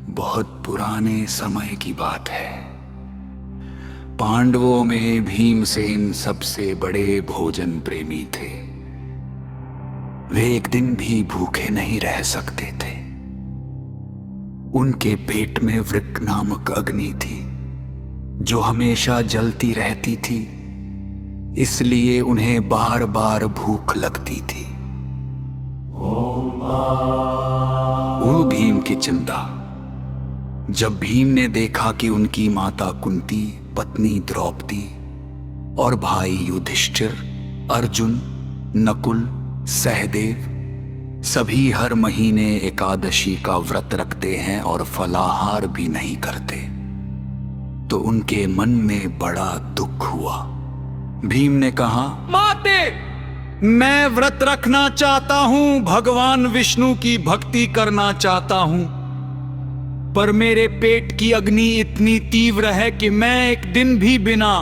बहुत पुराने समय की बात है। पांडवों में भीमसेन सबसे बड़े भोजन प्रेमी थे। वे एक दिन भी भूखे नहीं रह सकते थे। उनके पेट में वृक्क नामक अग्नि थी जो हमेशा जलती रहती थी, इसलिए उन्हें बार बार भूख लगती थी। वो भीम की चिंता। जब भीम ने देखा कि उनकी माता कुंती, पत्नी द्रौपदी और भाई युधिष्ठिर, अर्जुन, नकुल, सहदेव सभी हर महीने एकादशी का व्रत रखते हैं और फलाहार भी नहीं करते, तो उनके मन में बड़ा दुख हुआ। भीम ने कहा, माते, मैं व्रत रखना चाहता हूं, भगवान विष्णु की भक्ति करना चाहता हूं, पर मेरे पेट की अग्नि इतनी तीव्र है कि मैं एक दिन भी बिना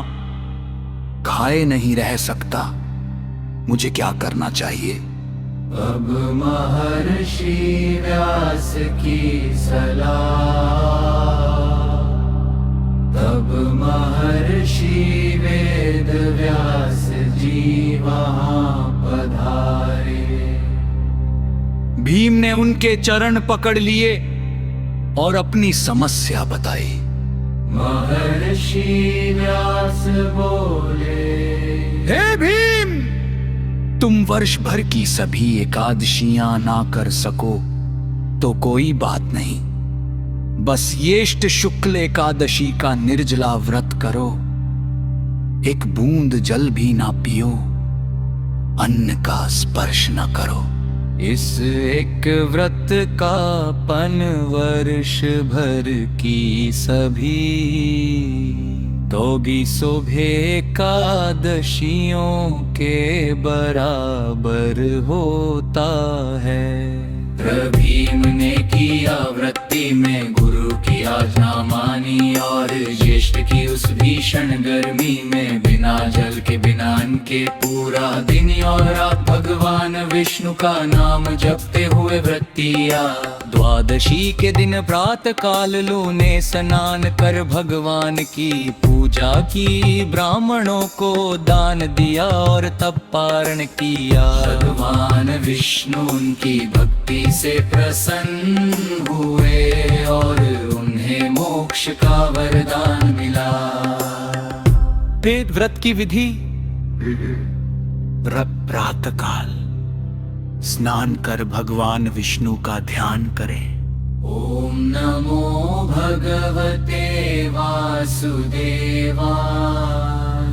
खाए नहीं रह सकता। मुझे क्या करना चाहिए? अब महर्षि व्यास की सलाह, तब महर्षि वेद व्यास जी वहां पधारे। भीम ने उनके चरण पकड़ लिए और अपनी समस्या बताई। महर्षि व्यास बोले, हे भीम, तुम वर्ष भर की सभी एकादशियां ना कर सको तो कोई बात नहीं, बस येष्ट शुक्ल एकादशी का निर्जला व्रत करो। एक बूंद जल भी ना पियो, अन्न का स्पर्श न करो। इस एक व्रत का पन वर्ष भर की सभी तो भी शोभे एकादशियों के बराबर होता है। भीम ने किया वृत्ति में गुरु की आज्ञा मानी, और ज्येष्ठ की उस भीषण गर्मी में बिना जल के बिना अन्न के पूरा दिन और रात भगवान विष्णु का नाम जपते हुए वृत्तिया। द्वादशी के दिन प्रातः काल लूने स्नान कर भगवान की पूजा की, ब्राह्मणों को दान दिया और तब पारण किया। भगवान विष्णु उनकी भक्ति से प्रसन्न हुए और उन्हें मोक्ष का वरदान मिला। फिर व्रत की विधि। प्रातः काल स्नान कर भगवान विष्णु का ध्यान करें। ओम नमो भगवते वासुदेवा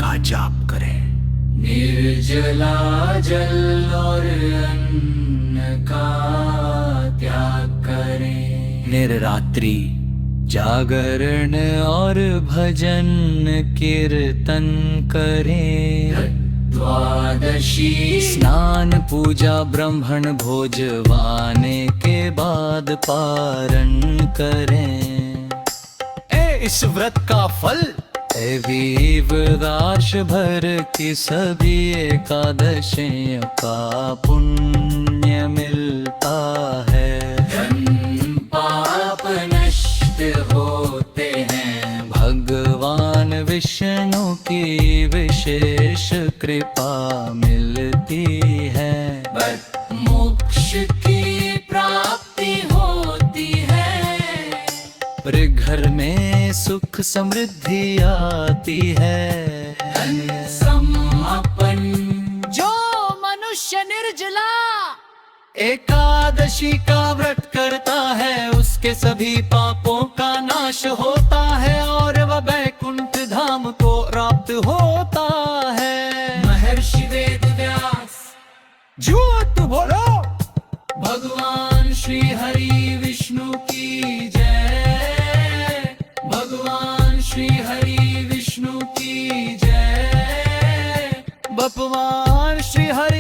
का जाप करें। निर्जला जल और अन्न का त्याग करें। निर्रात्रि जागरण और भजन कीर्तन करें। द्वादशी स्नान पूजा ब्राह्मण भोजवाने के बाद पारण करें। इस व्रत का फल वर्ष भर की सभी एकादशियों का पुण्य मिलता है। पाप नष्ट होते हैं। भगवान विष्णु की विशेष कृपा मिलती है। मोक्ष की प्राप्ति होती है। पर घर में सुख समृद्धि आती है। समापन जो मनुष्य निर्जला एकादशी का व्रत करता है, उसके सभी पापों का नाश होता है और वह वैकुंठ धाम को प्राप्त होता है। महर्षि वेद व्यास झूठ बोलो। भगवान श्री हरि विष्णु की जय। भगवान श्री हरि विष्णु की जय। भगवान श्री हरि